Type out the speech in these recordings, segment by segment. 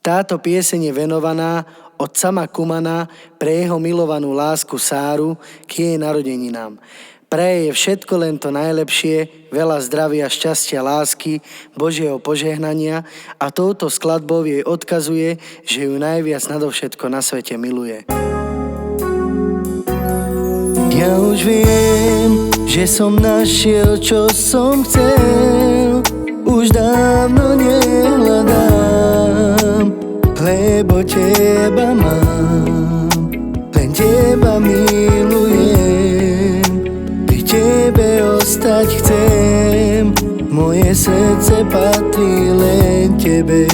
Táto pieseň je venovaná od sama Kumana pre jeho milovanú lásku Sáru k jej narodeninám. Praje je všetko len to najlepšie, veľa zdravia, šťastia, lásky, Božieho požehnania a touto skladbou jej odkazuje, že ju najviac nadovšetko na svete miluje. Ja už viem, že som našiel, čo som chcel, už dávno nehľadám, lebo teba mám, len teba milujem, pri tebe ostať chcem, moje srdce patrí len tebe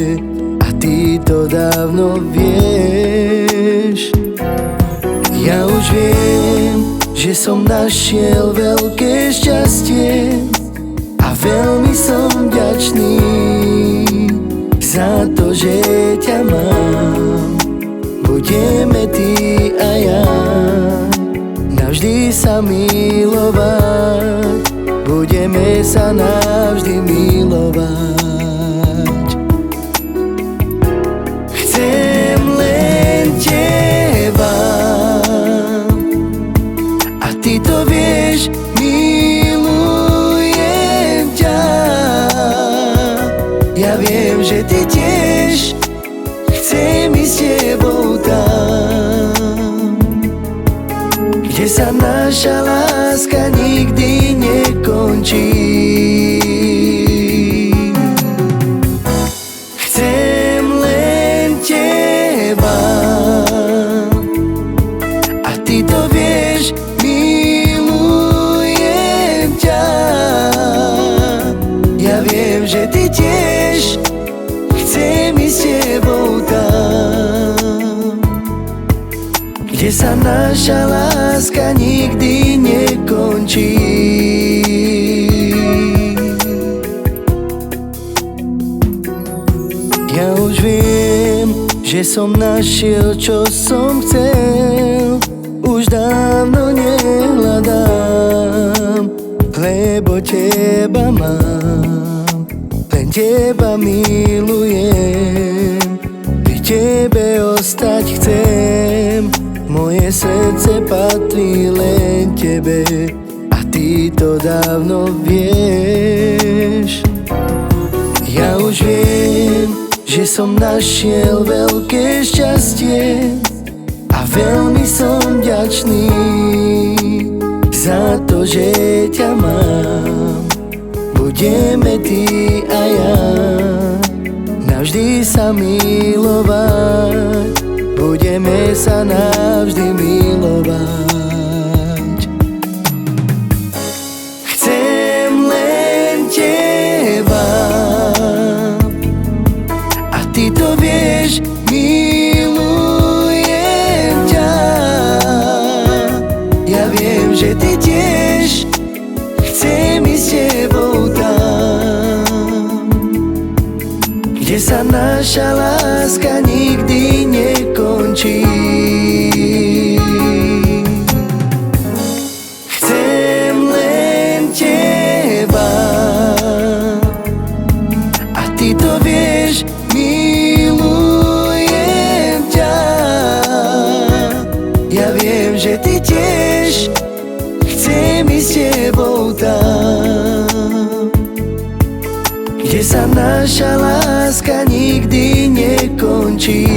a ty to dávno vieš. Ja už viem, že som našiel veľké šťastie a veľmi som vďačný za to, že ťa mám. Budeme ty a ja navždy sa milovať, budeme sa navždy milovať. Chcem len teba a ty to vieš, milujem ťa. Ja viem, že ty tiež, chcem ísť s tebou tam, kde sa naša láska nikdy nekončí. Chcem len teba a ty to vieš, milujem ťa. Ja viem, že ty tiež, chcem ísť s tebou tam, kde sa naša láska nikdy nekončí. Ja už viem, že som našiel, čo som chcel, už dávno nehľadám, lebo teba mám, len teba milujem, pri tebe ostať chcem, moje srdce patrí len tebe a ty to dávno vieš. Ja už viem, že som našiel veľké šťastie a veľmi som vďačný za to, že ťa mám. Budeme ty a ja navždy sa milovať, budeme sa navždy milovať. Chcem len teba a ty to vieš, milujem ťa. Ja viem, že ty tiež, chcem ísť s tebou tam, kde sa naša láska nikdy nekončí. Chcem len teba a ty to vieš, milujem ťa. Ja viem, že ty tiež, chcem ísť s tebou tam, kde sa naša láska nikdy nekončí.